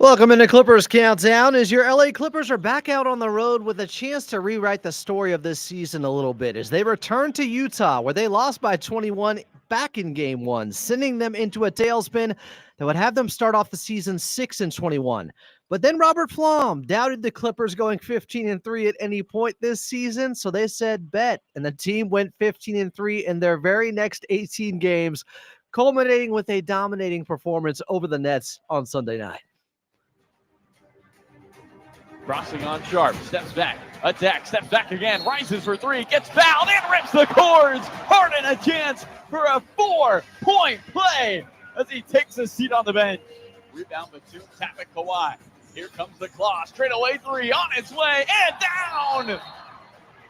Welcome into Clippers Countdown as your LA Clippers are back out on the road with a chance to rewrite the story of this season a little bit as they return to Utah, where they lost by 21 back in game one, sending them into a tailspin that would have them start off the season 6-21. But then Robert Flom doubted the Clippers going 15-3 at any point this season, so they said bet, and the team went 15-3 in their very next 18 games, culminating with a dominating performance over the Nets on Sunday night. Crossing on Sharp, steps back, attack, steps back again, rises for three, gets fouled, and rips the cords. Harden a chance for a 4-point play as he takes a seat on the bench. Rebound Batum, tap it Kawhi. Here comes the claw, straight away three, on its way, and down!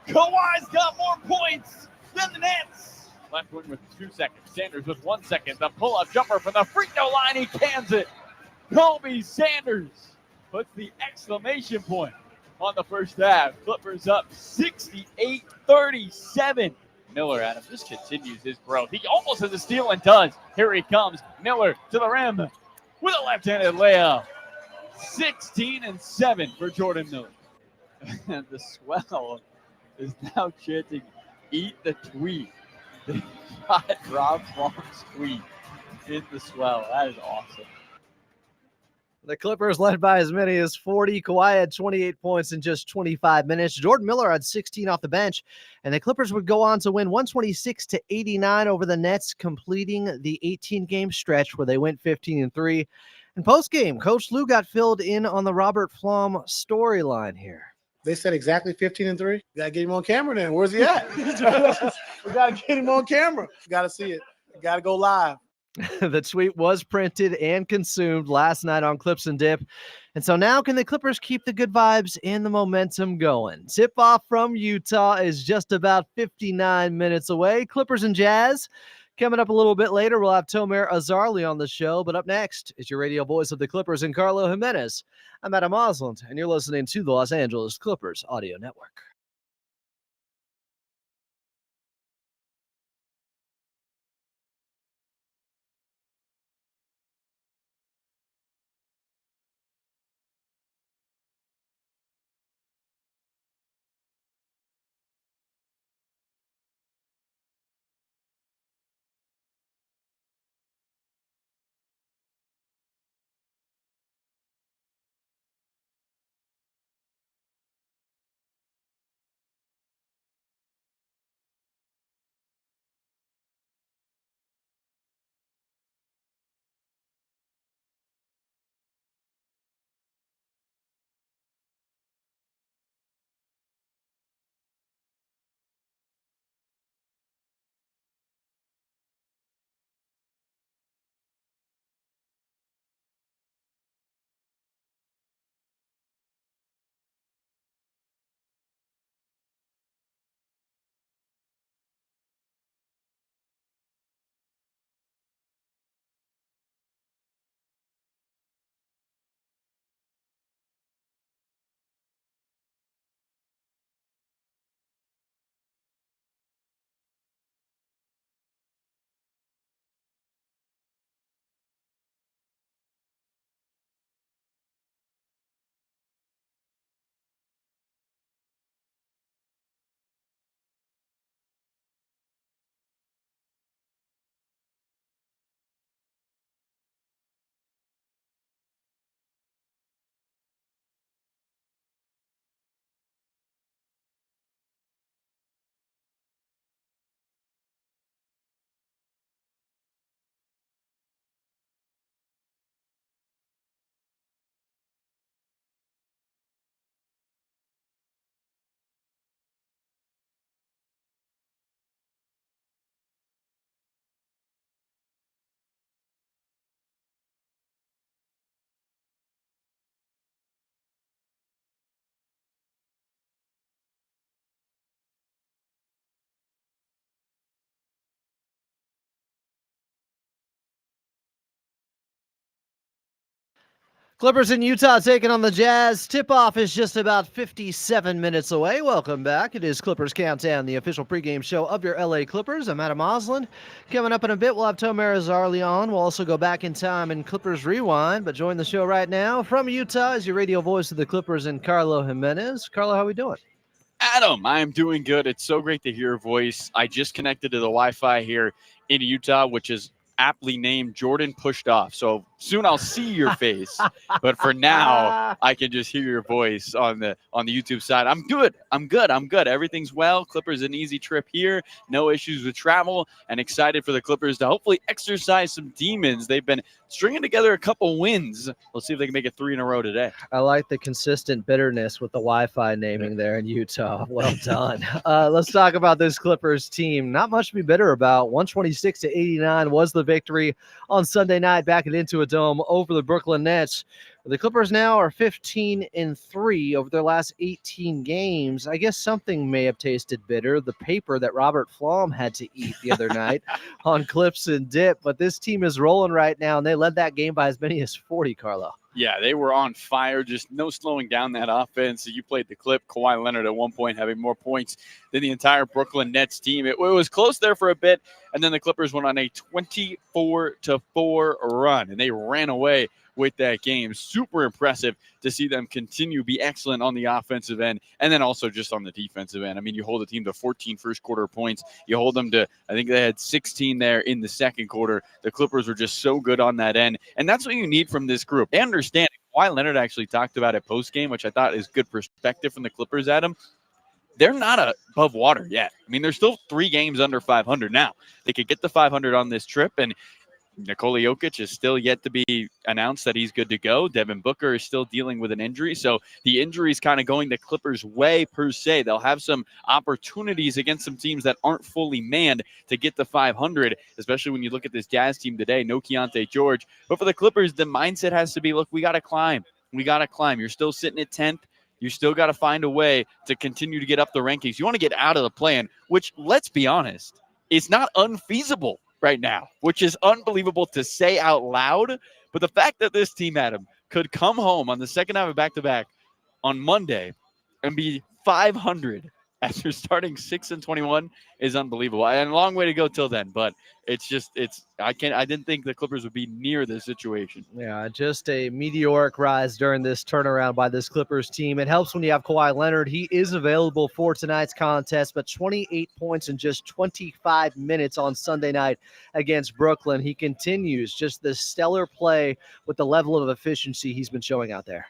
Kawhi's got more points than the Nets. Left wing with 2 seconds, Sanders with 1 second. The pull-up jumper from the free throw line, he cans it. Kobe Sanders puts the exclamation point on the first half. Clippers up 68-37. Miller, Adam, just continues his growth. He almost has a steal and does. Here he comes. Miller to the rim with a left-handed layup. 16-7 for Jordan Miller. And the swell is now chanting, "Eat the tweet." They got Rob Flom's tweet in the swell. That is awesome. The Clippers led by as many as 40. Kawhi had 28 points in just 25 minutes. Jordan Miller had 16 off the bench, and the Clippers would go on to win 126-89 over the Nets, completing the 18-game stretch where they went 15-3. And post-game, Coach Lue got filled in on the Robert Flom storyline here. They said exactly 15-3. We got to get him on camera then. Where's he at? We got to get him on camera. Got to see it. Got to go live. The tweet was printed and consumed last night on Clips and Dip. And so now can the Clippers keep the good vibes and the momentum going? Tip off from Utah is just about 59 minutes away. Clippers and Jazz coming up a little bit later. We'll have Tomer Azarli on the show. But up next is your radio voice of the Clippers and Carlo Jimenez. I'm Adam Osland, and you're listening to the Los Angeles Clippers Audio Network. Clippers in Utah taking on the Jazz. Tip-off is just about 57 minutes away. Welcome back. It is Clippers Countdown, the official pregame show of your LA Clippers. I'm Adam Osland. Coming up in a bit, we'll have Tomer Azarli on. We'll also go back in time in Clippers Rewind, but join the show right now from Utah is your radio voice of the Clippers and Carlo Jimenez. Carlo, how we doing? Adam, I am doing good. It's so great to hear your voice. I just connected to the Wi-Fi here in Utah, which is aptly named Jordan Pushed Off. So soon I'll see your face, but for now I can just hear your voice on the YouTube side. I'm good. Everything's well. Clippers an easy trip here. No issues with travel, and excited for the Clippers to hopefully exercise some demons. They've been stringing together a couple wins. We'll see if they can make it 3 in a row today. I like the consistent bitterness with the Wi-Fi naming there in Utah. Well done. Let's talk about this Clippers team. Not much to be bitter about. 126-89 was the victory on Sunday night back at Intuit Dome over the Brooklyn Nets. The Clippers now are 15-3 over their last 18 games. I guess something may have tasted bitter, the paper that Robert Flom had to eat the other night on Clips and Dip. But this team is rolling right now, and they led that game by as many as 40, Carlo. Yeah, they were on fire, just no slowing down that offense. You played the clip, Kawhi Leonard at one point having more points than the entire Brooklyn Nets team. It was close there for a bit, and then the Clippers went on a 24-4 run, and they ran away with that game. Super impressive to see them continue to be excellent on the offensive end and then also just on the defensive end. I mean, you hold the team to 14 first quarter points. You hold them to, I think they had 16 there in the second quarter. The Clippers were just so good on that end. And that's what you need from this group. They understand. Kawhi Leonard actually talked about it post-game, which I thought is good perspective from the Clippers, Adam. They're not above water yet. I mean, they're still 3 games under 500 now. They could get the 500 on this trip, and Nikola Jokic is still yet to be announced that he's good to go. Devin Booker is still dealing with an injury. So the injury is kind of going the Clippers' way per se. They'll have some opportunities against some teams that aren't fully manned to get the 500, especially when you look at this Jazz team today. No Keontae George. But for the Clippers, the mindset has to be, look, we got to climb. We got to climb. You're still sitting at 10th. You still got to find a way to continue to get up the rankings. You want to get out of the play-in, which, let's be honest, is not unfeasible right now, which is unbelievable to say out loud. But the fact that this team, Adam, could come home on the second half of back-to-back on Monday and be 500 after starting 6-21 is unbelievable. And a long way to go till then, but I didn't think the Clippers would be near this situation. Yeah, just a meteoric rise during this turnaround by this Clippers team. It helps when you have Kawhi Leonard. He is available for tonight's contest, but 28 points in just 25 minutes on Sunday night against Brooklyn. He continues just the stellar play with the level of efficiency he's been showing out there.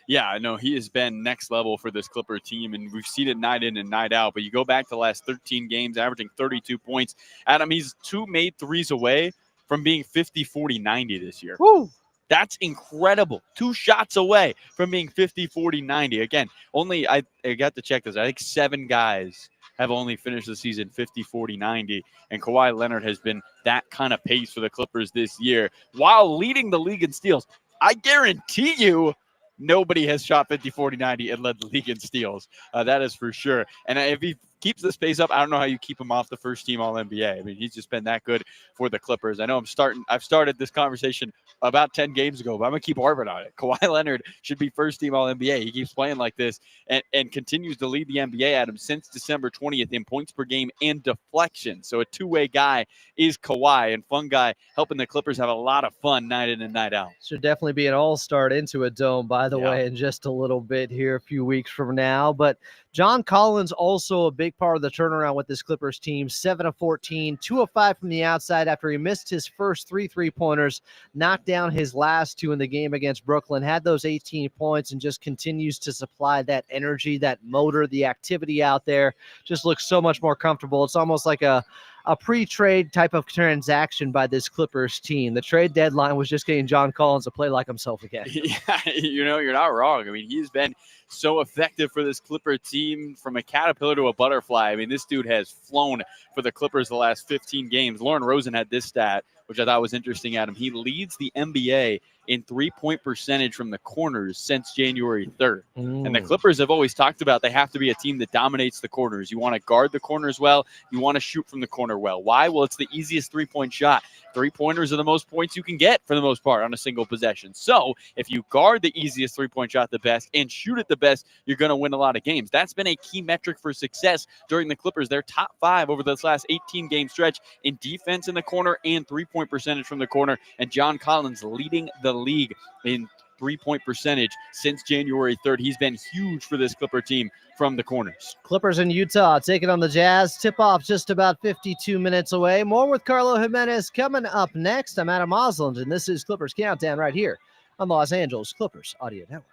Yeah, I know he has been next level for this Clipper team, and we've seen it night in and night out. But you go back to the last 13 games, averaging 32 points. Adam, he's 2 made threes away from being 50-40-90 this year. Woo! That's incredible. 2 shots away from being 50-40-90. Again, only I got to check this. I think 7 guys have only finished the season 50-40-90, and Kawhi Leonard has been that kind of pace for the Clippers this year while leading the league in steals. I guarantee you, nobody has shot 50-40-90 and led the league in steals. That is for sure. And if he keeps this pace up, I don't know how you keep him off the first team All-NBA. I mean, he's just been that good for the Clippers. I know I've started this conversation about 10 games ago, but I'm going to keep harping on it. Kawhi Leonard should be first team All-NBA. He keeps playing like this and continues to lead the NBA, Adam, since December 20th in points per game and deflection. So a two-way guy is Kawhi, and fun guy helping the Clippers have a lot of fun night in and night out. Should definitely be an all-star into a dome, by the way, in just a little bit here, a few weeks from now. But John Collins also a big part of the turnaround with this Clippers team. 7 of 14, 2 of 5 from the outside after he missed his first 3 3-pointers, knocked down his last 2 in the game against Brooklyn, had those 18 points, and just continues to supply that energy, that motor, the activity out there. Just looks so much more comfortable. It's almost like a pre-trade type of transaction by this Clippers team. The trade deadline was just getting John Collins to play like himself again. Yeah, you're not wrong. I mean, he's been so effective for this Clipper team from a caterpillar to a butterfly. I mean, this dude has flown for the Clippers the last 15 games. Lauren Rosen had this stat, which I thought was interesting, Adam. He leads the NBA in 3-point percentage from the corners since January 3rd. And the Mm. Clippers have always talked about they have to be a team that dominates the corners. You want to guard the corners well. You want to shoot from the corner well. Why? Well, it's the easiest three-point shot. Three-pointers are the most points you can get for the most part on a single possession. So if you guard the easiest three-point shot the best and shoot it the best, you're going to win a lot of games. That's been a key metric for success during the Clippers. They're top 5 over this last 18-game stretch in defense in the corner and three-point percentage from the corner. And John Collins leading the league in three-point percentage since January 3rd. He's been huge for this Clipper team from the corners. Clippers in Utah taking on the Jazz. Tip-off just about 52 minutes away. More with Carlo Jimenez coming up next. I'm Adam Osland, and this is Clippers Countdown right here on the Los Angeles Clippers Audio Network.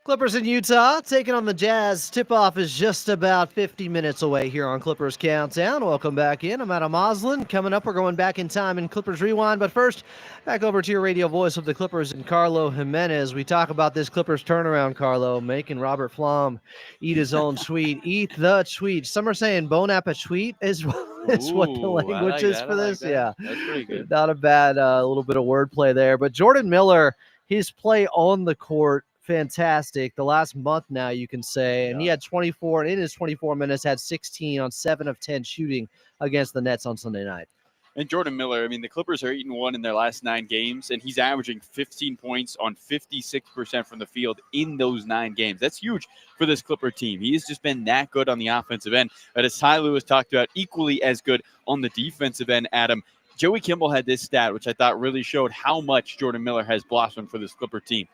Clippers in Utah taking on the Jazz. Tip-off is just about 50 minutes away here on Clippers Countdown. Welcome back in. I'm Adam Osland. Coming up, we're going back in time in Clippers Rewind. But first, back over to your radio voice of the Clippers and Carlo Jimenez. We talk about this Clippers turnaround, Carlo, making Robert Flom eat his own tweet. Eat the tweet. Some are saying bon appetit is what the language is for this. Yeah, That's pretty good. not a bad little bit of wordplay there. But Jordan Miller, his play on the court, fantastic. The last month now, you can say, and he had 24, and in his 24 minutes, had 16 on 7 of 10 shooting against the Nets on Sunday night. And Jordan Miller, I mean, the Clippers are 8-1 in their last 9 games, and he's averaging 15 points on 56% from the field in those 9 games. That's huge for this Clipper team. He has just been that good on the offensive end. But as Ty Lewis talked about, equally as good on the defensive end, Adam. Joey Kimball had this stat, which I thought really showed how much Jordan Miller has blossomed for this Clipper team.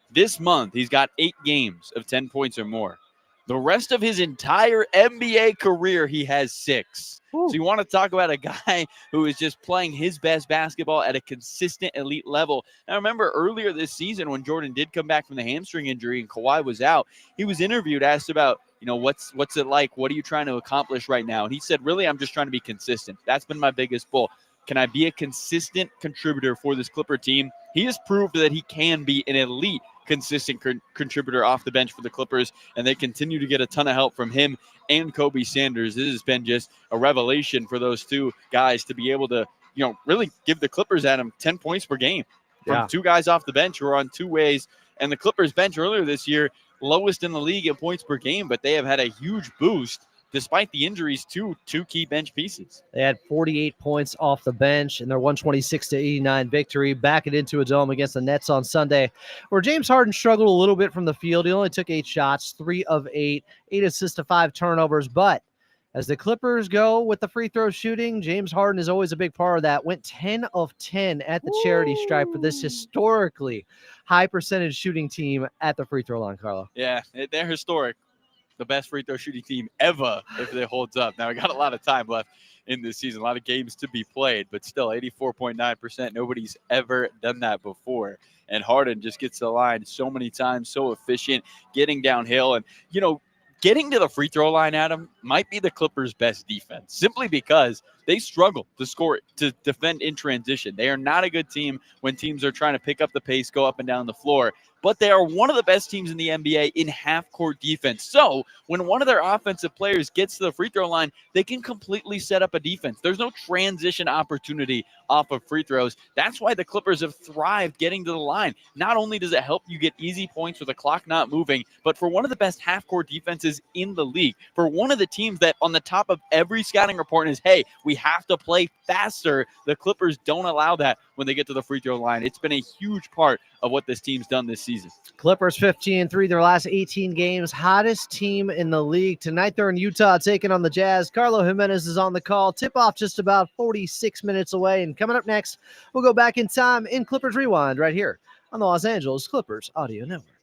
This month, he's got 8 games of 10 points or more. The rest of his entire NBA career, he has 6. Ooh. So you want to talk about a guy who is just playing his best basketball at a consistent elite level. Now, remember earlier this season when Jordan did come back from the hamstring injury and Kawhi was out, he was interviewed, asked about, what's it like? What are you trying to accomplish right now? And he said, really, I'm just trying to be consistent. That's been my biggest goal. Can I be a consistent contributor for this Clipper team? He has proved that he can be an elite consistent contributor off the bench for the Clippers, and they continue to get a ton of help from him and Kobe Sanders. This has been just a revelation for those two guys to be able to, really give the Clippers, Adam, 10 points per game from 2 guys off the bench who are on 2 ways. And the Clippers bench earlier this year, lowest in the league in points per game, but they have had a huge boost despite the injuries to two key bench pieces. They had 48 points off the bench in their 126-89 victory, back it into a dome against the Nets on Sunday, where James Harden struggled a little bit from the field. He only took 8 shots, 3 of 8, 8 assists to 5 turnovers. But as the Clippers go with the free throw shooting, James Harden is always a big part of that. Went 10 of 10 at the charity stripe for this historically high percentage shooting team at the free throw line, Carlo. Yeah, they're historic. The best free throw shooting team ever if it holds up. Now, we got a lot of time left in this season, a lot of games to be played, but still 84.9%. Nobody's ever done that before. And Harden just gets to the line so many times, so efficient, getting downhill. And, you know, getting to the free throw line, Adam, might be the Clippers' best defense, simply because they struggle to score, to defend in transition. They are not a good team when teams are trying to pick up the pace, go up and down the floor. But they are one of the best teams in the NBA in half-court defense. So when one of their offensive players gets to the free throw line, they can completely set up a defense. There's no transition opportunity off of free throws. That's why the Clippers have thrived getting to the line. Not only does it help you get easy points with the clock not moving, but for one of the best half-court defenses in the league, for one of the teams that on the top of every scouting report is, hey, we have to play faster, the Clippers don't allow that when they get to the free throw line. It's been a huge part of what this team's done this season. Clippers 15-3 their last 18 games, hottest team in the league. Tonight they're in Utah taking on the Jazz. Carlo Jimenez is on the call. Tip-off just about 46 minutes away. And coming up next, we'll go back in time in Clippers Rewind right here on the Los Angeles Clippers Audio Network.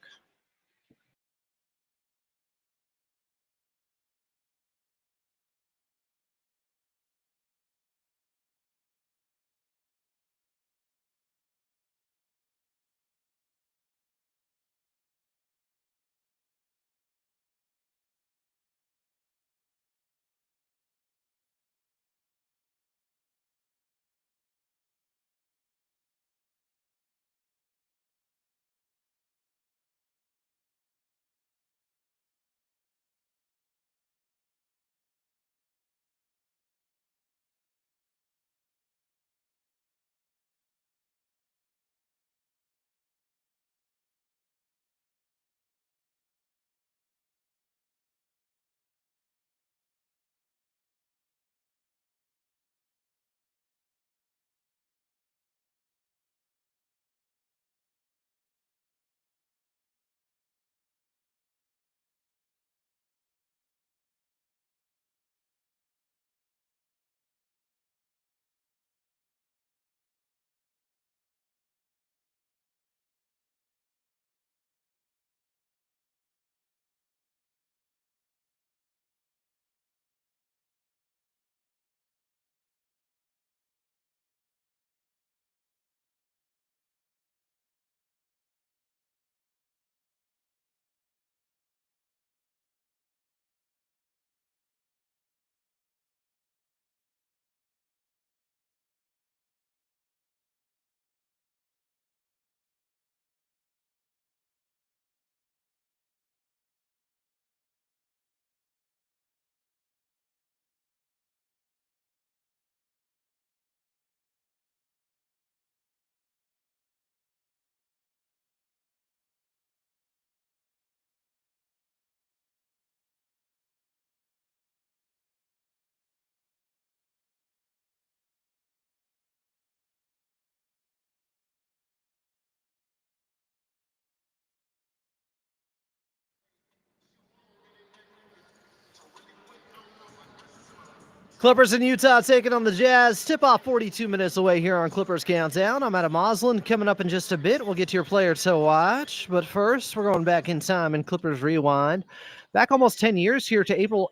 Clippers in Utah taking on the Jazz. Tip-off 42 minutes away here on Clippers Countdown. I'm Adam Osland. Coming up in just a bit, we'll get to your player to watch. But first, we're going back in time in Clippers Rewind. Back almost 10 years here to April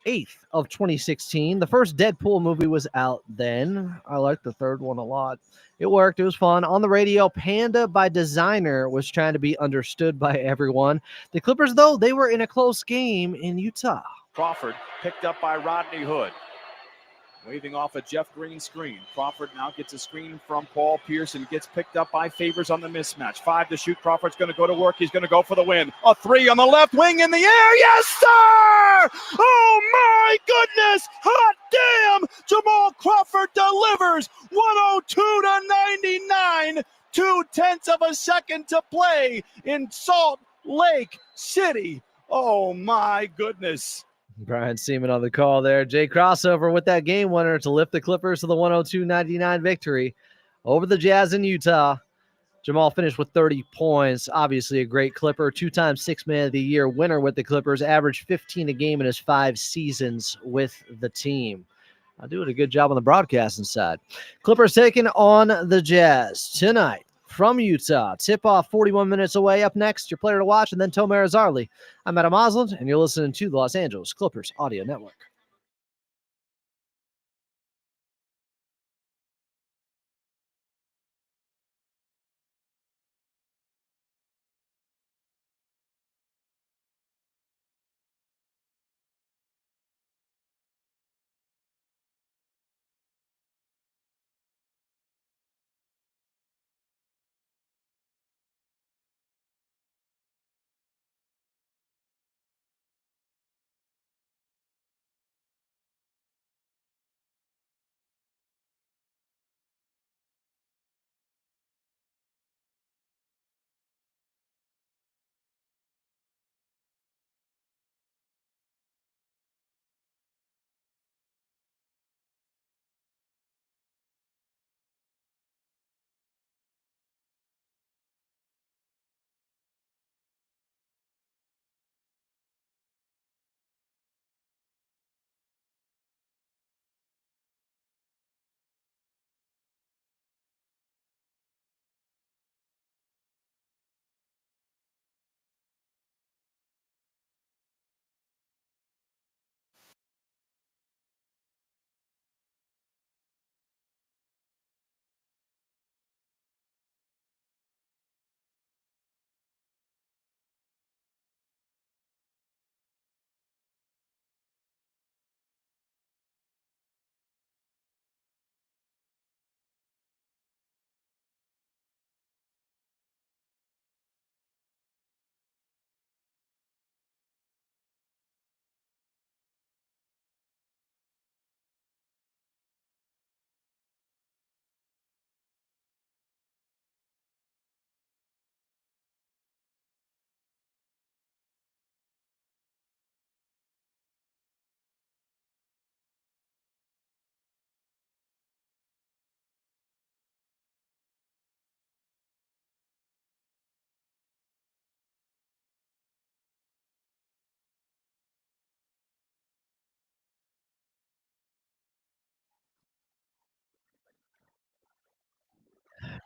8th of 2016. The first Deadpool movie was out then. I liked the third one a lot. It worked. It was fun. On the radio, Panda by Designer was trying to be understood by everyone. The Clippers, though, they were in a close game in Utah. Crawford picked up by Rodney Hood. Waving off a Jeff Green screen. Crawford now gets a screen from Paul Pierce and gets picked up by Favors on the mismatch. 5 to shoot. Crawford's going to go to work. He's going to go for the win. A 3 on the left wing in the air. Yes, sir! Oh, my goodness! Hot damn! Jamal Crawford delivers 102-99. 0.2 of a second to play in Salt Lake City. Oh, my goodness. Brian Seaman on the call there. Jay Crossover with that game winner to lift the Clippers to the 102-99 victory over the Jazz in Utah. Jamal finished with 30 points. Obviously a great Clipper. 2-time Sixth Man of the Year winner with the Clippers. Averaged 15 a game in his 5 seasons with the team. Doing a good job on the broadcasting side. Clippers taking on the Jazz tonight from Utah. Tip-off 41 minutes away. Up next, your player to watch, and then Tomer Azarli. I'm Adam Osland, and you're listening to the Los Angeles Clippers Audio Network.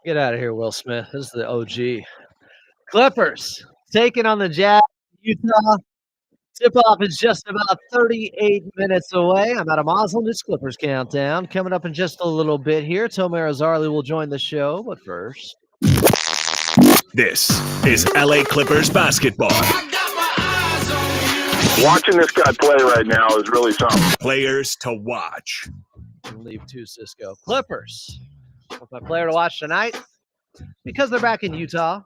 Get out of here, Will Smith. This is the OG. Clippers taking on the Jazz. Utah. Tip-off is just about 38 minutes away. I'm Adam Osland. It's Clippers Countdown. Coming up in just a little bit here. Tomer Azarli will join the show, but first. This is LA Clippers basketball. Watching this guy play right now is really something. Players to watch. Leave to Cisco. Clippers. With my player to watch tonight, because they're back in Utah,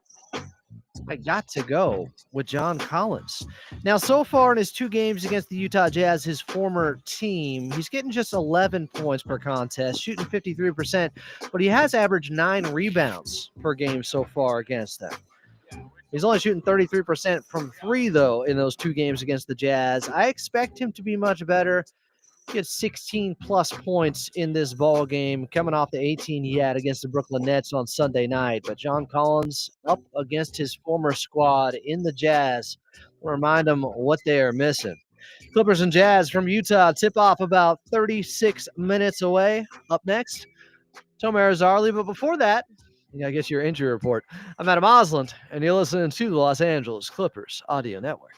I got to go with John Collins. Now, so far in his 2 games against the Utah Jazz, his former team, he's getting just 11 points per contest, shooting 53%, but he has averaged 9 rebounds per game so far against them. He's only shooting 33% from 3, though, in those 2 games against the Jazz. I expect him to be much better. He had 16-plus points in this ball game, coming off the 18 he had against the Brooklyn Nets on Sunday night. But John Collins up against his former squad in the Jazz. We'll remind them what they are missing. Clippers and Jazz from Utah tip-off about 36 minutes away. Up next, Tomer Azarli. But before that, I guess your injury report. I'm Adam Osland, and you're listening to the Los Angeles Clippers Audio Network.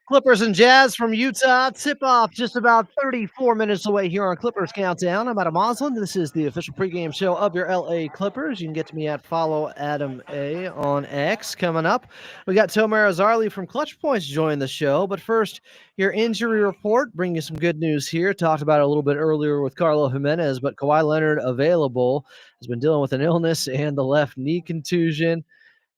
Clippers and Jazz from Utah. Tip off just about 34 minutes away here on Clippers Countdown. I'm Adam Moslin. This is the official pregame show of your LA Clippers. You can get to me at Follow Adam A on X. Coming up, we got Tomer Azarli from Clutch Points joining the show. But first, your injury report. Bring you some good news here. Talked about it a little bit earlier with Carlo Jimenez, but Kawhi Leonard available. Has been dealing with an illness and the left knee contusion.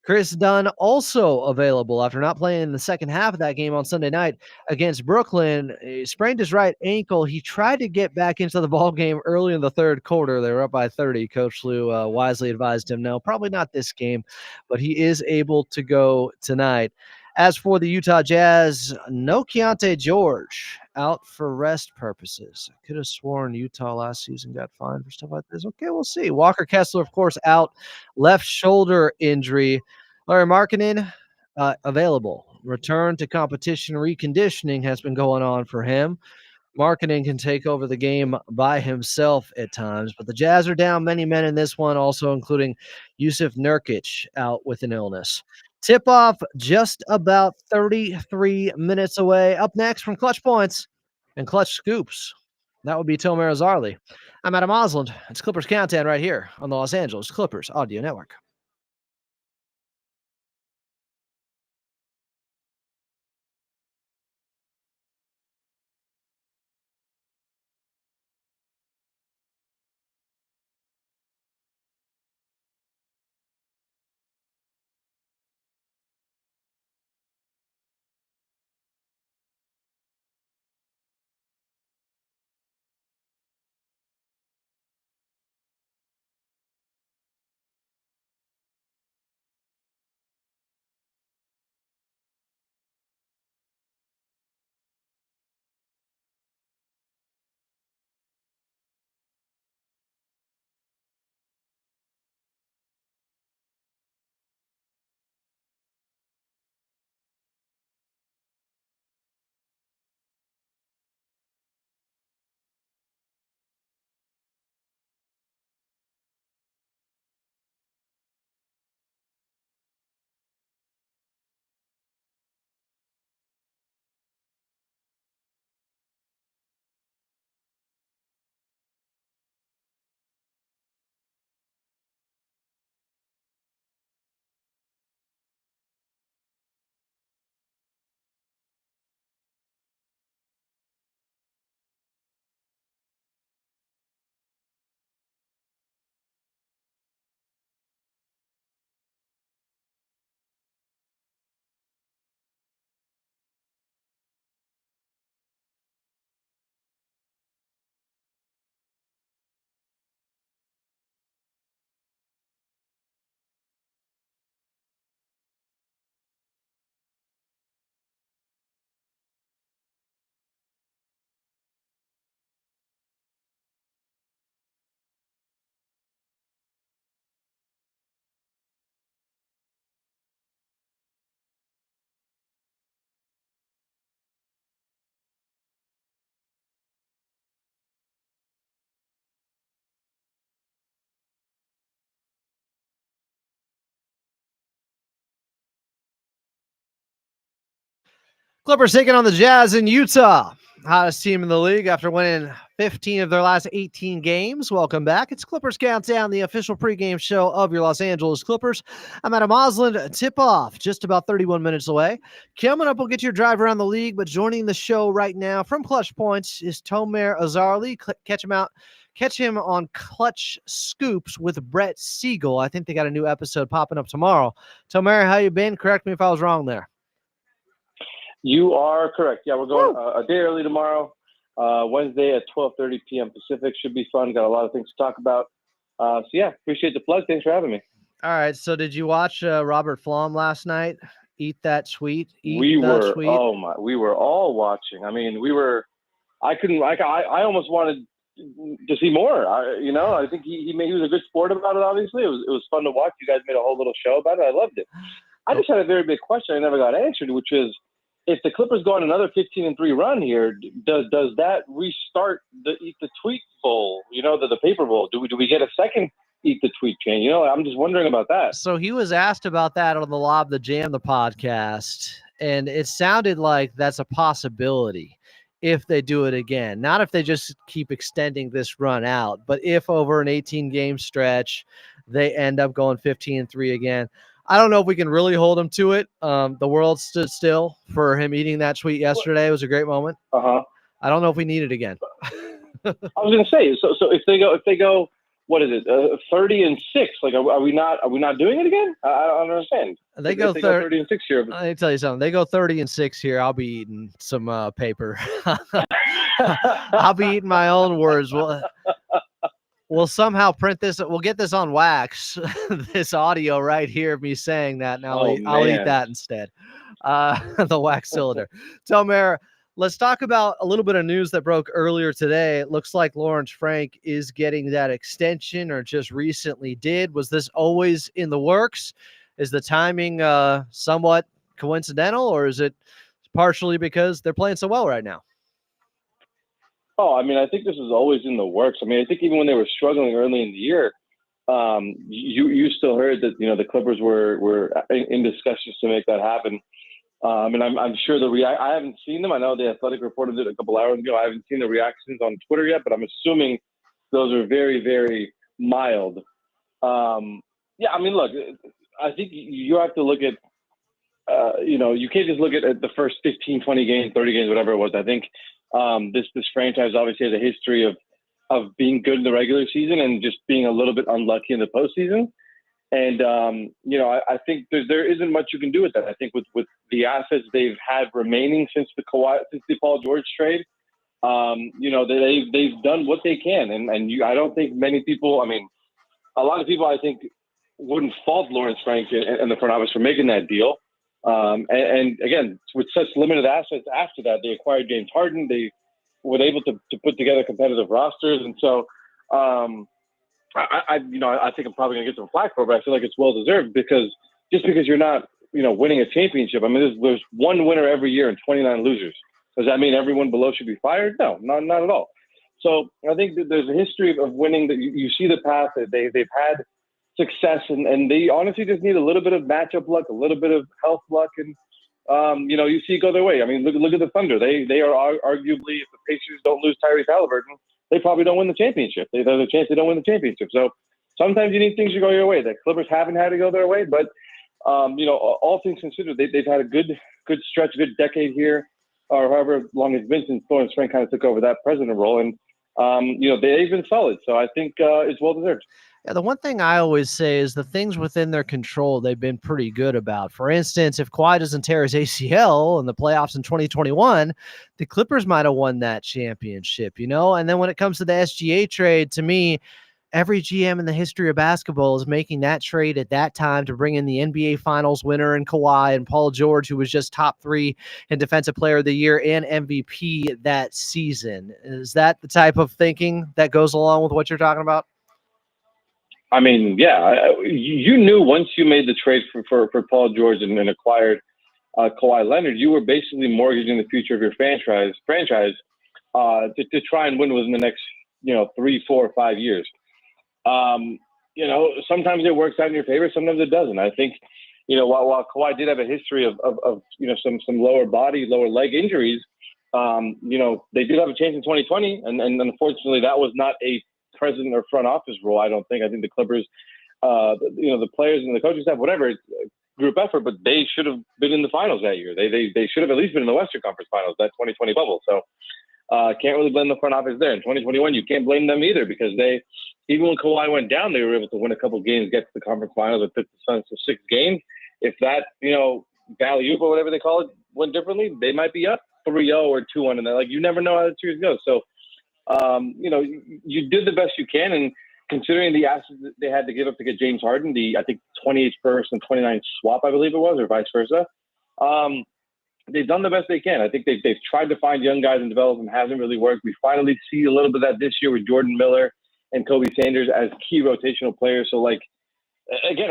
Chris Dunn also available after not playing in the second half of that game on Sunday night against Brooklyn. He sprained his right ankle. He tried to get back into the ball game early in the third quarter. They were up by 30. Coach Lou wisely advised him, no, probably not this game, but he is able to go tonight. As for the Utah Jazz, no Keontae George, out for rest purposes. I could have sworn Utah last season got fined for stuff like this. Okay, we'll see. Walker Kessler, of course, out, left shoulder injury. Larry Markkinen, available. Return to competition reconditioning has been going on for him. Markkinen can take over the game by himself at times, but the Jazz are down many men in this one, also including Yusuf Nurkic out with an illness. Tip-off just about 33 minutes away. Up next from Clutch Points and Clutch Scoops, that would be Tomer Azarli. I'm Adam Osland. It's Clippers Countdown right here on the Los Angeles Clippers Audio Network. Clippers taking on the Jazz in Utah. Hottest team in the league after winning 15 of their last 18 games. Welcome back. It's Clippers Countdown, the official pregame show of your Los Angeles Clippers. I'm Adam Osland. Tip-off just about 31 minutes away. Coming up, we'll get your drive around the league, but joining the show right now from Clutch Points is Tomer Azarli. Catch him on Clutch Scoops with Brett Siegel. I think they got a new episode popping up tomorrow. Tomer, how you been? Correct me if I was wrong there. You are correct. Yeah, we're going a day early tomorrow, Wednesday at 12:30 p.m. Pacific. Should be fun. Got a lot of things to talk about. So, yeah, appreciate the plug. Thanks for having me. All right. So did you watch Robert Flom last night? Eat that tweet? We were all watching. I mean, I almost wanted to see more. I think he was a good sport about it, obviously. It was fun to watch. You guys made a whole little show about it. I loved it. I just had a very big question I never got answered, which is, if the Clippers go on another 15-3 run here, does that restart the Eat the Tweet Bowl? The paper bowl. Do we get a second Eat the Tweet chain? I'm just wondering about that. So he was asked about that on the Lob the Jam the podcast, and it sounded like that's a possibility if they do it again. Not if they just keep extending this run out, but if over an 18-game stretch they end up going 15-3 again. I don't know if we can really hold him to it. The world stood still for him eating that tweet yesterday. It was a great moment. Uh-huh. I don't know if we need it again. I was going to say, so if they go, what is it, 30-6? Like, are we not doing it again? I don't understand. They If go 30-6 here. Let me tell you something. They go 30-6 here. I'll be eating some paper. I'll be eating my own words. We'll somehow print this. We'll get this on wax. This audio right here of me saying that. Now I'll eat that instead. The wax cylinder. Tomer, let's talk about a little bit of news that broke earlier today. It looks like Lawrence Frank is getting that extension, or just recently did. Was this always in the works? Is the timing somewhat coincidental, or is it partially because they're playing so well right now? Oh, I mean, I think this is always in the works. I mean, I think even when they were struggling early in the year, you still heard that, the Clippers were in discussions to make that happen. And I'm sure I haven't seen them. I know the Athletic reported it a couple hours ago. I haven't seen the reactions on Twitter yet, but I'm assuming those are very, very mild. Yeah, I mean, look, I think you have to look at, you can't just look at the first 15, 20 games, 30 games, whatever it was. I think this franchise obviously has a history of being good in the regular season and just being a little bit unlucky in the postseason. And, I think there isn't much you can do with that. I think with the assets they've had remaining since the Paul George trade, they've done what they can. And I don't think many people, I mean, a lot of people, I think, wouldn't fault Lawrence Frank and the front office for making that deal. And again, with such limited assets after that, they acquired James Harden. They were able to put together competitive rosters. And so, I think I'm probably going to get some flack for it, but I feel like it's well deserved because you're not, winning a championship. I mean, there's one winner every year and 29 losers. Does that mean everyone below should be fired? No, not at all. So I think that there's a history of winning that you see the path that they've had success and they honestly just need a little bit of matchup luck, a little bit of health luck. And, you see it go their way. I mean, look at the Thunder. They are arguably, if the Pacers don't lose Tyrese Halliburton, they probably don't win the championship. There's a chance they don't win the championship. So sometimes you need things to go your way. The Clippers haven't had to go their way, but all things considered, they've had a good stretch, a good decade here, or however long it's been since Lawrence Frank kind of took over that president role. And they've been solid. So I think it's well deserved. Yeah, the one thing I always say is the things within their control they've been pretty good about. For instance, if Kawhi doesn't tear his ACL in the playoffs in 2021, the Clippers might have won that championship, And then when it comes to the SGA trade, to me, every GM in the history of basketball is making that trade at that time to bring in the NBA Finals winner and Kawhi and Paul George, who was just top 3 in Defensive Player of the Year and MVP that season. Is that the type of thinking that goes along with what you're talking about? I mean, yeah, you knew once you made the trade for Paul George and acquired Kawhi Leonard, you were basically mortgaging the future of your franchise to try and win within the next 3, 4, 5 years. Sometimes it works out in your favor, sometimes it doesn't. I think while Kawhi did have a history of some lower body, lower leg injuries, they did have a chance in 2020, and unfortunately that was not a president or front office role. I think the Clippers, the players and the coaching staff, whatever, it's a group effort, but they should have been in the finals that year. They should have at least been in the Western Conference Finals, that 2020 bubble. So can't really blame the front office there. In 2021, you can't blame them either because even when Kawhi went down, they were able to win a couple games, get to the conference finals, and took the Suns to 6 games. If that, value or whatever they call it, went differently, they might be up 3-0 or 2-1, and you never know how the series goes. So, you did the best you can, and considering the assets that they had to give up to get James Harden, I think 28th first and 29th swap, I believe it was, or vice versa. They've done the best they can. I think they've tried to find young guys and develop them. Hasn't really worked. We finally see a little bit of that this year with Jordan Miller and Kobe Sanders as key rotational players. So, again,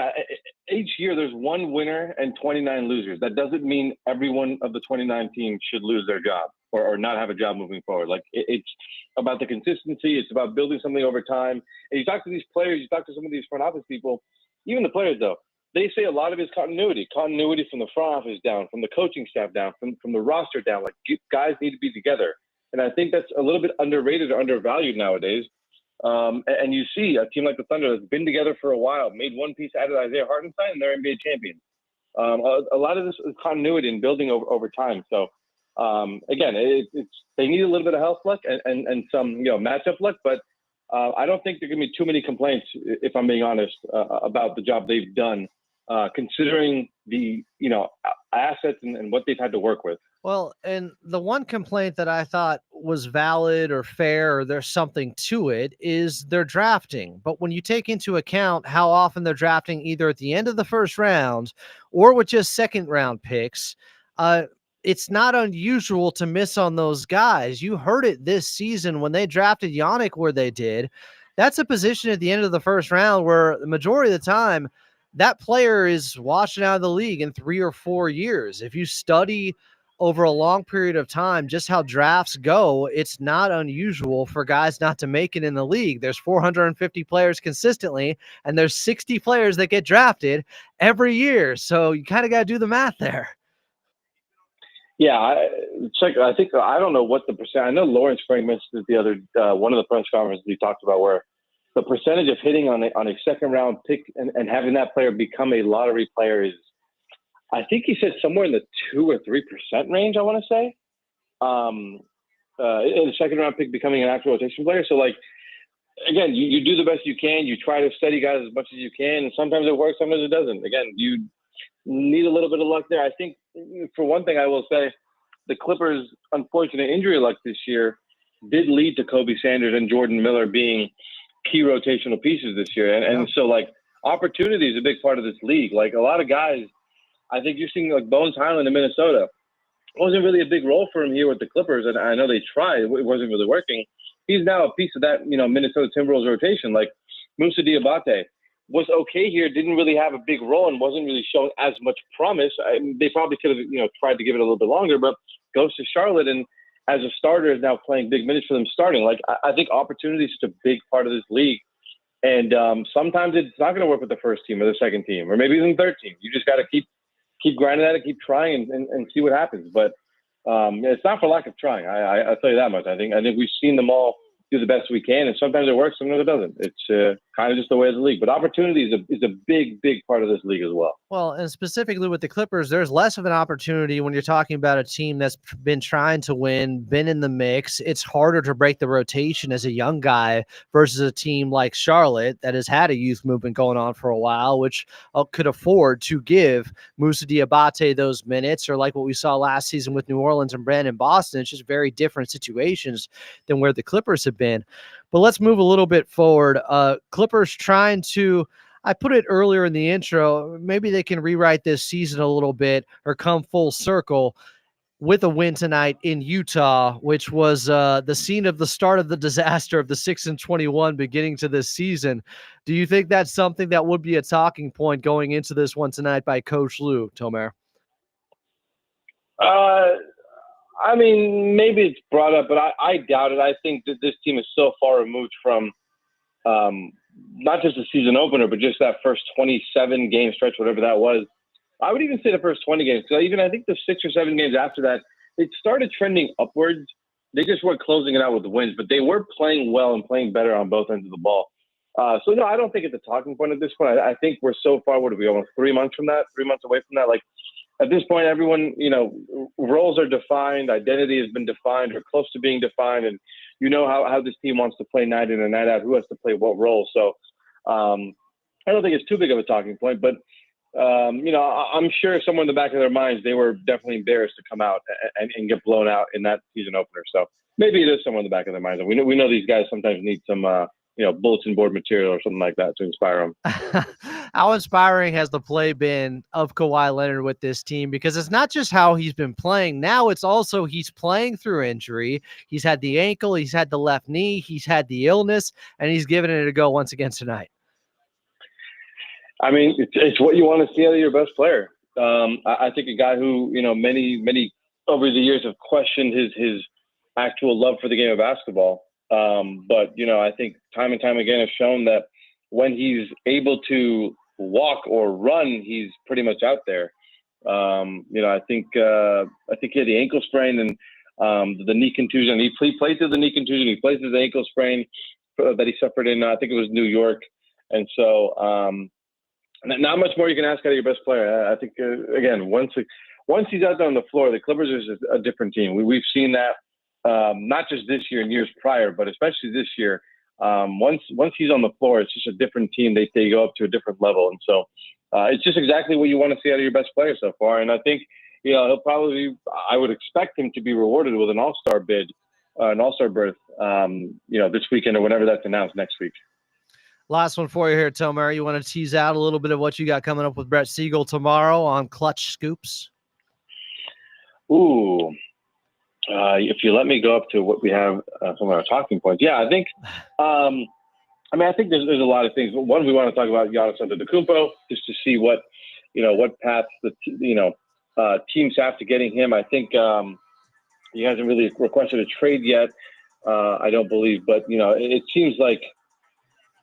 each year there's one winner and 29 losers. That doesn't mean every one of the 29 teams should lose their job or not have a job moving forward. It's about the consistency. It's about building something over time. And you talk to these players, you talk to some of these front office people, even the players, though, they say a lot of his continuity from the front office down, from the coaching staff down, from the roster down. Like, guys need to be together. And I think that's a little bit underrated or undervalued nowadays. And you see a team like the Thunder that's been together for a while, made one piece out of Isaiah Hartenstein, and they're NBA champions. A lot of this is continuity and building over time. So, again, they need a little bit of health luck and some matchup luck, but I don't think there are going to be too many complaints, if I'm being honest, about the job they've done, considering the assets and what they've had to work with. Well, and the one complaint that I thought was valid or fair, or there's something to it, is their drafting. But when you take into account how often they're drafting either at the end of the first round or with just second round picks, it's not unusual to miss on those guys. You heard it this season when they drafted Yannick where they did. That's a position at the end of the first round where the majority of the time that player is washing out of the league in 3 or 4 years. If you study over a long period of time just how drafts go, it's not unusual for guys not to make it in the league. There's 450 players consistently, and there's 60 players that get drafted every year. So you kind of got to do the math there. Yeah, I think I don't know what the percent. I know Lawrence Frank mentioned it the other one of the press conferences we talked about, where the percentage of hitting on a second round pick and having that player become a lottery player is, I think he said somewhere in the 2 or 3% range, I want to say. In the second round pick becoming an actual rotation player. So, like, again, you do the best you can. You try to study guys as much as you can. And sometimes it works, sometimes it doesn't. Again, you need a little bit of luck there. I think, for one thing, I will say the Clippers' unfortunate injury luck this year did lead to Kobe Sanders and Jordan Miller being key rotational pieces this year. And so, like, opportunity is a big part of this league. Like, a lot of guys, I think you're seeing, like, Bones Highland in Minnesota. It wasn't really a big role for him here with the Clippers, and I know they tried. It wasn't really working. He's now a piece of that, Minnesota Timberwolves rotation. Like, Moussa Diabate was okay here, didn't really have a big role and wasn't really showing as much promise. They probably could have, tried to give it a little bit longer, but goes to Charlotte and as a starter is now playing big minutes for them starting. Like, I think opportunity is such a big part of this league. And sometimes it's not going to work with the first team or the second team or maybe even the third team. You just got to keep grinding at it, keep trying and see what happens. But it's not for lack of trying. I'll tell you that much. I think we've seen them all do the best we can, and sometimes it works, sometimes it doesn't. It's kind of just the way of the league. But opportunity is a big, big part of this league as well. Well, and specifically with the Clippers, there's less of an opportunity when you're talking about a team that's been trying to win, been in the mix. It's harder to break the rotation as a young guy versus a team like Charlotte that has had a youth movement going on for a while, which could afford to give Moussa Diabate those minutes, or like what we saw last season with New Orleans and Brandon Boston. It's just very different situations than where the Clippers have been. But let's move a little bit forward. Clippers trying to, I put it earlier in the intro, maybe they can rewrite this season a little bit or come full circle with a win tonight in Utah, which was the scene of the start of the disaster of the 6-21 beginning to this season. Do you think that's something that would be a talking point going into this one tonight by Coach Lue, Tomer? I mean, maybe it's brought up, but I doubt it. I think that this team is so far removed from not just the season opener, but just that first 27-game stretch, whatever that was. I would even say the first 20 games, because I think the 6 or 7 games after that, it started trending upwards. They just weren't closing it out with the wins, but they were playing well and playing better on both ends of the ball. So, no, I don't think it's a talking point at this point. I think we're so far, what are we, almost 3 months from that, 3 months away from that? Like, at this point, everyone, roles are defined, identity has been defined or close to being defined, and how this team wants to play night in and night out, who has to play what role. So I don't think it's too big of a talking point, but, I'm sure somewhere in the back of their minds, they were definitely embarrassed to come out and get blown out in that season opener. So maybe it is somewhere in the back of their minds. And we know these guys sometimes need some, bulletin board material or something like that to inspire them. How inspiring has the play been of Kawhi Leonard with this team? Because it's not just how he's been playing. Now it's also he's playing through injury. He's had the ankle, he's had the left knee, he's had the illness, and he's giving it a go once again tonight. I mean, it's what you want to see out of your best player. I think a guy who, many over the years have questioned his actual love for the game of basketball. But I think time and time again has shown that when he's able to walk or run, he's pretty much out there. I think he had the ankle sprain and the knee contusion. He played through the knee contusion. He played through the ankle sprain that he suffered in, I think it was New York. And so not much more you can ask out of your best player. I think, again, once he's out there on the floor, the Clippers are just a different team. We've seen that not just this year and years prior, but especially this year. Once he's on the floor, it's just a different team. They go up to a different level. And so it's just exactly what you want to see out of your best player so far. And I think, he'll probably, I would expect him to be rewarded with an all-star bid, an all-star berth, this weekend or whenever that's announced next week. Last one for you here, Tomer. You want to tease out a little bit of what you got coming up with Brett Siegel tomorrow on Clutch Scoops? Ooh. If you let me go up to what we have, some of our talking points. Yeah, I think, I think there's a lot of things. One, we want to talk about Giannis Antetokounmpo, just to see what paths teams have to getting him. I think he hasn't really requested a trade yet. I don't believe, but it seems like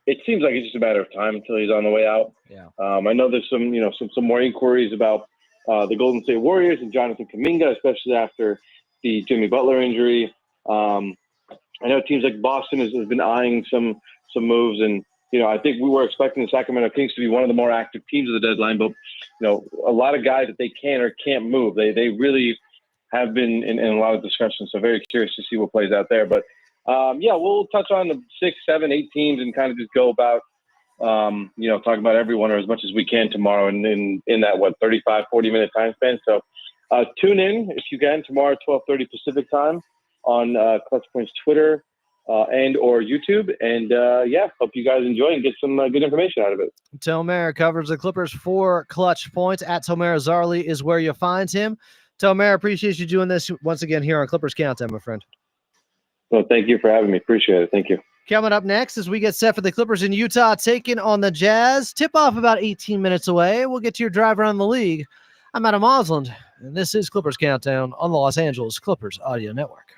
it's just a matter of time until he's on the way out. Yeah. I know there's some more inquiries about the Golden State Warriors and Jonathan Kuminga, especially after the Jimmy Butler injury. I know teams like Boston has been eyeing some moves, and I think we were expecting the Sacramento Kings to be one of the more active teams of the deadline, but a lot of guys that they can or can't move. They really have been in a lot of discussions. So very curious to see what plays out there. But we'll touch on the 6, 7, 8 teams and kind of just go about talk about everyone or as much as we can tomorrow in that 35, 40-minute time span. So tune in if you can tomorrow, 12:30 Pacific time on Clutch Points Twitter and or YouTube. And hope you guys enjoy and get some good information out of it. Tomer covers the Clippers for Clutch Points. At Tomer Azarly is where you find him. Tomer, appreciate you doing this once again here on Clippers Countdown, my friend. Well, thank you for having me. Appreciate it. Thank you. Coming up next, as we get set for the Clippers in Utah taking on the Jazz. Tip-off about 18 minutes away. We'll get to your drive around the league. I'm Adam Osland, and this is Clippers Countdown on the Los Angeles Clippers Audio Network.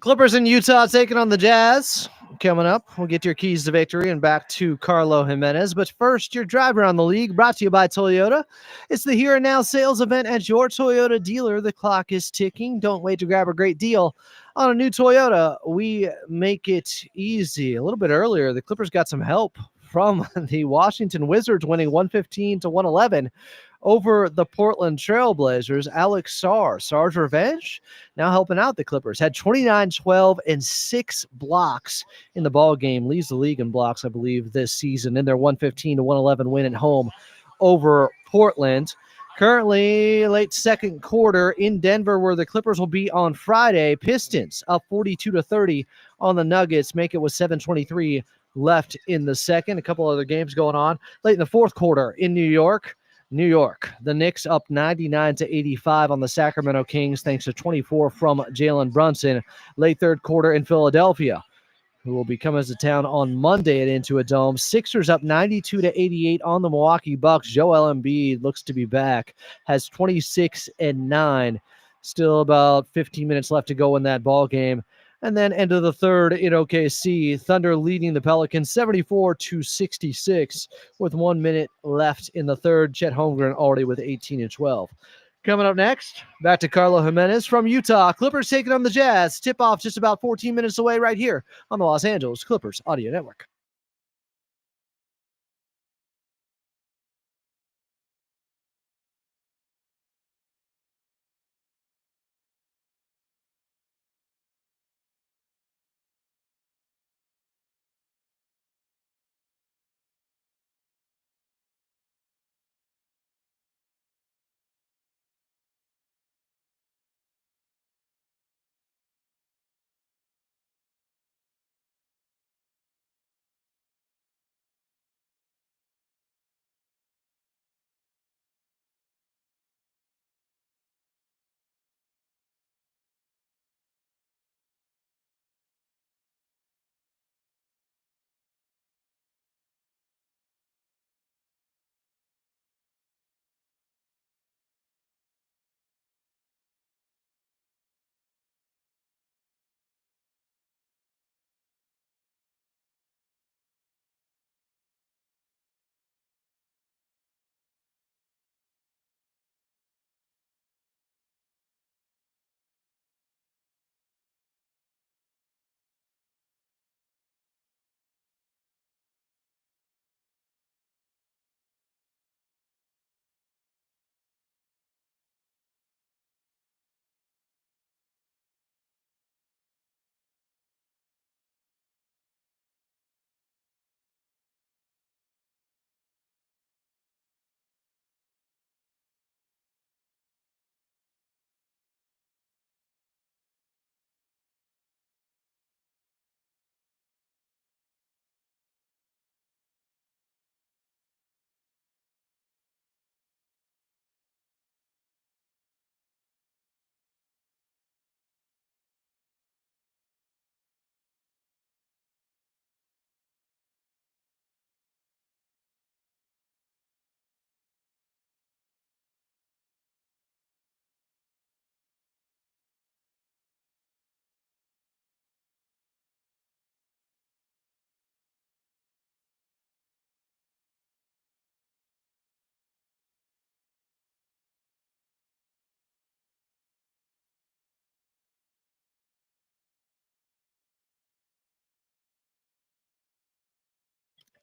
Clippers in Utah taking on the Jazz. coming up. We'll get your keys to victory and back to Carlo Jimenez. But first, your drive around the league brought to you by Toyota. It's the Here and Now sales event at your Toyota dealer. The clock is ticking. Don't wait to grab a great deal on a new Toyota. We make it easy. A little bit earlier, the Clippers got some help from the Washington Wizards, winning 115-111 over the Portland Trailblazers. Alex Sarr's revenge, now helping out the Clippers. Had 29, 12, and 6 blocks in the ball game. Leads the league in blocks, I believe, this season in their 115-111 win at home over Portland. Currently, late second quarter in Denver, where the Clippers will be on Friday. Pistons up 42-30 on the Nuggets, make it with 7:23 left in the second. A couple other games going on late in the fourth quarter in New York. The Knicks up 99-85 on the Sacramento Kings, thanks to 24 from Jalen Brunson. Late third quarter in Philadelphia, who will be coming to town on Monday at Intuit Dome. Sixers up 92-88 on the Milwaukee Bucks. Joel Embiid looks to be back, has 26 and 9. Still about 15 minutes left to go in that ball game. And then end of the third in OKC, Thunder leading the Pelicans 74-66 with 1 minute left in the third. Chet Holmgren already with 18 and 12. Coming up next, back to Carlo Jimenez from Utah. Clippers taking on the Jazz. Tip-off just about 14 minutes away right here on the Los Angeles Clippers Audio Network.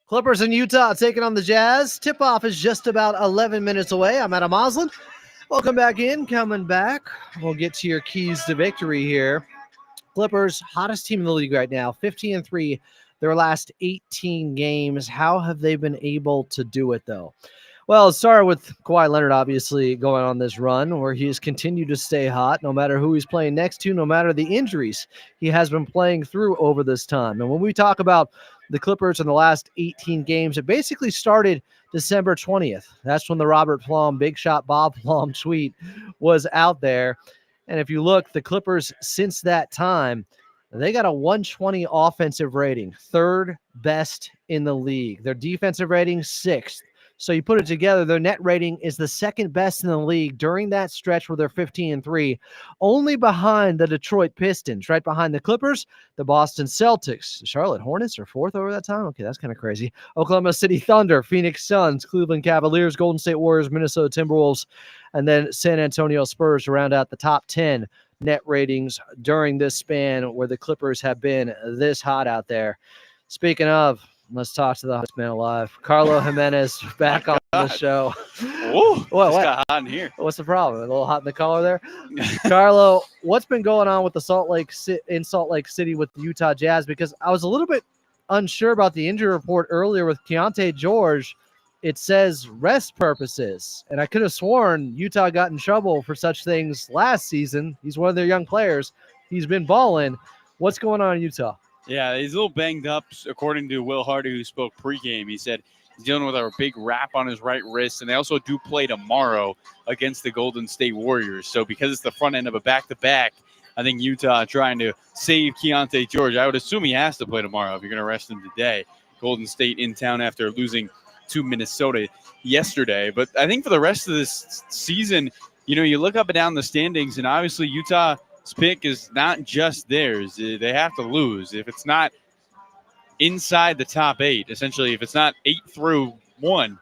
Clippers in Utah taking on the Jazz. Tip-off is just about 11 minutes away. I'm Adam Oslin. Welcome back in. Coming back, we'll get to your keys to victory here. Clippers, hottest team in the league right now, 15-3, their last 18 games. How have they been able to do it, though? Well, it started with Kawhi Leonard, obviously, going on this run where he has continued to stay hot no matter who he's playing next to, no matter the injuries he has been playing through over this time. And when we talk about the Clippers in the last 18 games, it basically started December 20th. That's when the Robert Plum, Big Shot Bob Plum tweet was out there. And if you look, the Clippers since that time, they got a 120 offensive rating, third best in the league. Their defensive rating, sixth. So you put it together, their net rating is the second best in the league during that stretch where they're 15-3, only behind the Detroit Pistons, right behind the Clippers, the Boston Celtics. The Charlotte Hornets are fourth over that time? Okay, that's kind of crazy. Oklahoma City Thunder, Phoenix Suns, Cleveland Cavaliers, Golden State Warriors, Minnesota Timberwolves, and then San Antonio Spurs to round out the top 10 net ratings during this span where the Clippers have been this hot out there. Speaking of, let's talk to the hottest man alive. Carlo Jimenez back on the show. Ooh, What? got hot in here. What's the problem? A little hot in the collar there? Carlo, what's been going on with the Salt Lake City with the Utah Jazz? Because I was a little bit unsure about the injury report earlier with Keontae George. It says rest purposes, and I could have sworn Utah got in trouble for such things last season. He's one of their young players. He's been balling. What's going on in Utah? Yeah, he's a little banged up, according to Will Hardy, who spoke pregame. He said he's dealing with a big wrap on his right wrist, and they also do play tomorrow against the Golden State Warriors. So because it's the front end of a back-to-back, I think Utah trying to save Keontae George. I would assume he has to play tomorrow if you're going to rest him today. Golden State in town after losing to Minnesota yesterday. But I think for the rest of this season, you look up and down the standings, and obviously Utah's pick is not just theirs. They have to lose. If it's not inside the top 8, essentially, if it's not 8 through 1,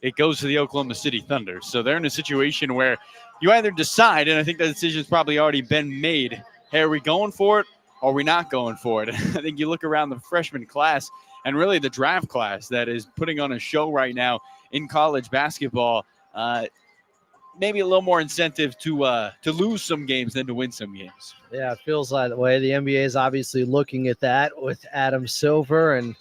it goes to the Oklahoma City Thunder. So they're in a situation where you either decide, and I think the decision's probably already been made, hey, are we going for it or are we not going for it? I think you look around the freshman class and really the draft class that is putting on a show right now in college basketball, maybe a little more incentive to lose some games than to win some games. Yeah, it feels like the way. The NBA is obviously looking at that with Adam Silver and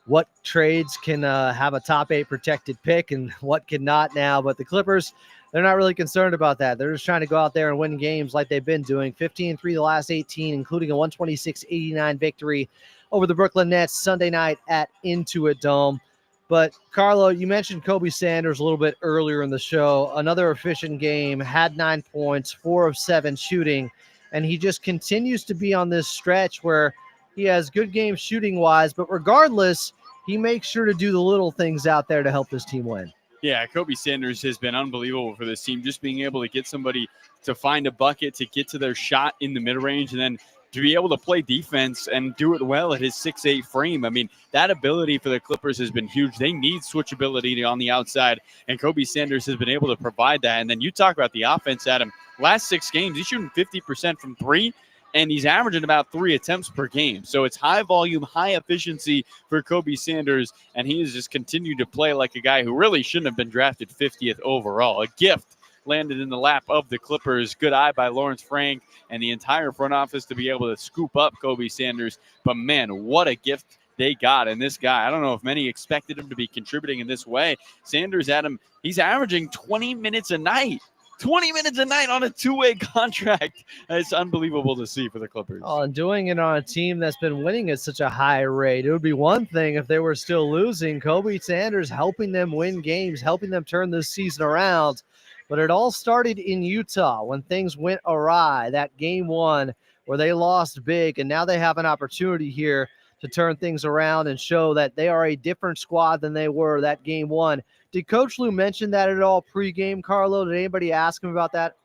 what trades can have a top 8 protected pick and what cannot now. But the Clippers, they're not really concerned about that. They're just trying to go out there and win games like they've been doing. 15-3 the last 18, including a 126-89 victory over the Brooklyn Nets Sunday night at Intuit Dome. But, Carlo, you mentioned Kobe Sanders a little bit earlier in the show. Another efficient game, had 9 points, 4 of 7 shooting, and he just continues to be on this stretch where he has good games shooting-wise, but regardless, he makes sure to do the little things out there to help his team win. Yeah, Kobe Sanders has been unbelievable for this team, just being able to get somebody to find a bucket, to get to their shot in the mid-range, and then to be able to play defense and do it well at his 6'8" frame. I mean, that ability for the Clippers has been huge. They need switchability on the outside, and Kobe Sanders has been able to provide that. And then you talk about the offense, Adam. Last 6 games, he's shooting 50% from 3, and he's averaging about 3 attempts per game. So it's high volume, high efficiency for Kobe Sanders, and he has just continued to play like a guy who really shouldn't have been drafted 50th overall. A gift landed in the lap of the Clippers. Good eye by Lawrence Frank and the entire front office to be able to scoop up Kobe Sanders. But, man, what a gift they got. And this guy, I don't know if many expected him to be contributing in this way. Sanders, Adam, he's averaging 20 minutes a night. 20 minutes a night on a 2-way contract. It's unbelievable to see for the Clippers. Oh, and doing it on a team that's been winning at such a high rate. It would be one thing if they were still losing. Kobe Sanders helping them win games, helping them turn this season around. But it all started in Utah when things went awry. That game 1 where they lost big, and now they have an opportunity here to turn things around and show that they are a different squad than they were that game 1. Did Coach Lue mention that at all pregame, Carlo? Did anybody ask him about that?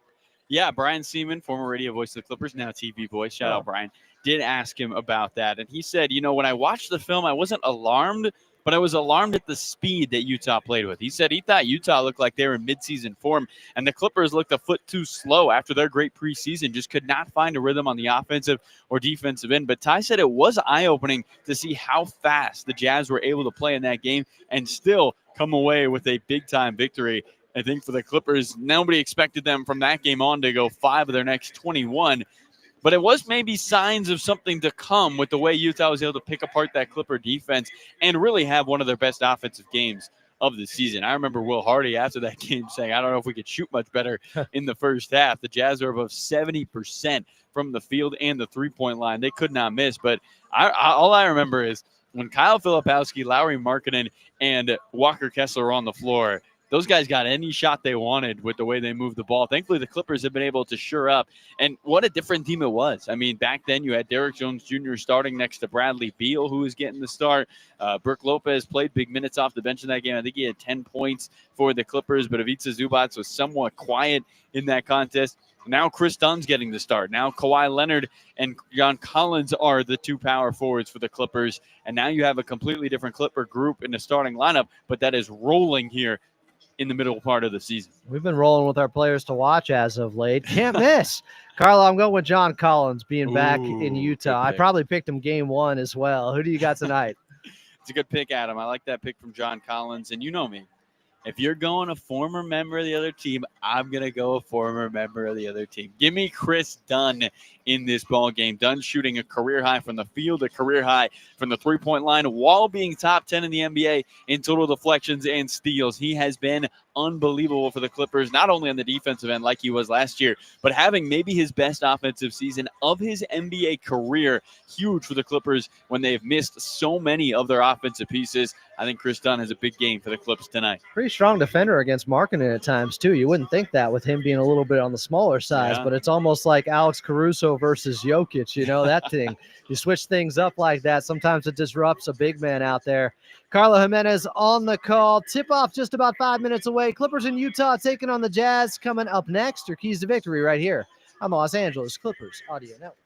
Yeah, Brian Seaman, former radio voice of the Clippers, now TV voice, shout out Brian, did ask him about that. And he said, when I watched the film, I wasn't alarmed, but I was alarmed at the speed that Utah played with. He said he thought Utah looked like they were in midseason form, and the Clippers looked a foot too slow after their great preseason, just could not find a rhythm on the offensive or defensive end. But Ty said it was eye-opening to see how fast the Jazz were able to play in that game and still come away with a big-time victory. I think for the Clippers, nobody expected them from that game on to go 5 of their next 21. But it was maybe signs of something to come with the way Utah was able to pick apart that Clipper defense and really have one of their best offensive games of the season. I remember Will Hardy after that game saying, I don't know if we could shoot much better in the first half. The Jazz are above 70% from the field and the three-point line. They could not miss. But all I remember is when Kyle Filipowski, Lauri Markkanen, and Walker Kessler were on the floor, those guys got any shot they wanted with the way they moved the ball. Thankfully, the Clippers have been able to shore up. And what a different team it was. I mean, back then you had Derrick Jones Jr. starting next to Bradley Beal, who was getting the start. Brook Lopez played big minutes off the bench in that game. I think he had 10 points for the Clippers, but Ivica Zubac was somewhat quiet in that contest. Now Chris Dunn's getting the start. Now Kawhi Leonard and John Collins are the two power forwards for the Clippers. And now you have a completely different Clipper group in the starting lineup, but that is rolling here in the middle part of the season. We've been rolling with our players to watch as of late. Can't miss. Carlo, I'm going with John Collins being back in Utah. I probably picked him game 1 as well. Who do you got tonight? It's a good pick, Adam. I like that pick from John Collins. And you know me. If you're going a former member of the other team, I'm going to go a former member of the other team. Give me Chris Dunn in this ball game. Dunn shooting a career high from the field, a career high from the three-point line, while being top 10 in the NBA in total deflections and steals. He has been unbelievable for the Clippers, not only on the defensive end like he was last year, but having maybe his best offensive season of his NBA career. Huge for the Clippers when they've missed so many of their offensive pieces. I think Chris Dunn has a big game for the Clips tonight. Pretty strong defender against Markkanen at times, too. You wouldn't think that with him being a little bit on the smaller size, but it's almost like Alex Caruso versus Jokic, that thing. You switch things up like that, sometimes it disrupts a big man out there. Carlo Jimenez on the call. Tip-off just about 5 minutes away. Clippers in Utah taking on the Jazz. Coming up next, your keys to victory right here on the Los Angeles Clippers Audio Network.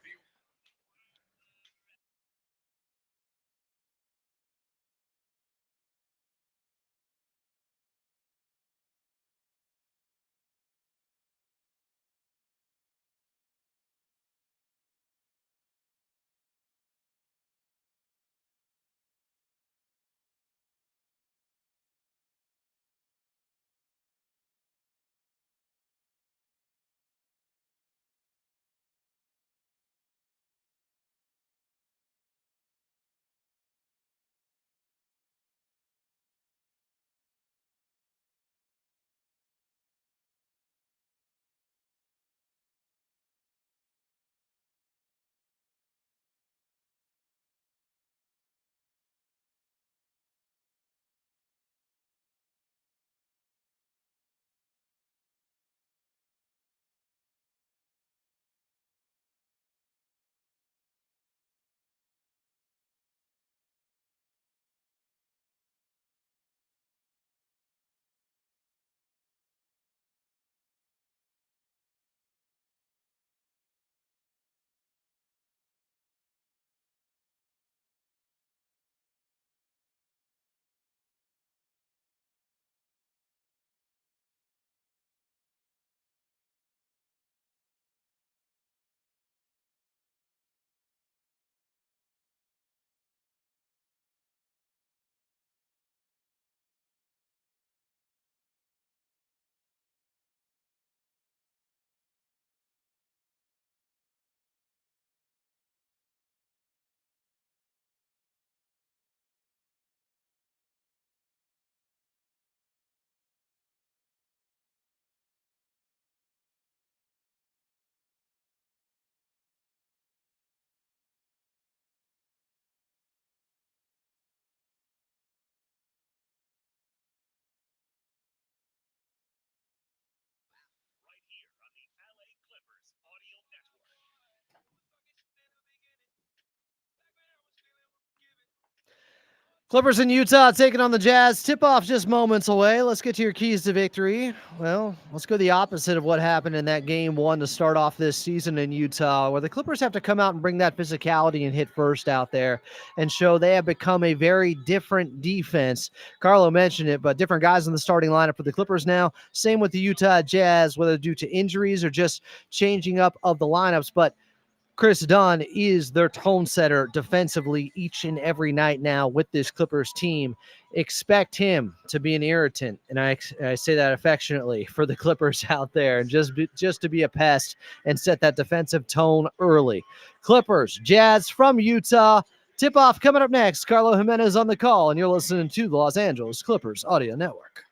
Clippers in Utah taking on the Jazz. Tip-off just moments away. Let's get to your keys to victory. Well, let's go the opposite of what happened in that game 1 to start off this season in Utah, where the Clippers have to come out and bring that physicality and hit first out there and show they have become a very different defense. Carlo mentioned it, but different guys in the starting lineup for the Clippers now. Same with the Utah Jazz, whether due to injuries or just changing up of the lineups. But Chris Dunn is their tone setter defensively each and every night now with this Clippers team. Expect him to be an irritant, and I say that affectionately for the Clippers out there, and just to be a pest and set that defensive tone early. Clippers, Jazz from Utah. Tip-off coming up next. Carlo Jimenez on the call, and you're listening to the Los Angeles Clippers Audio Network.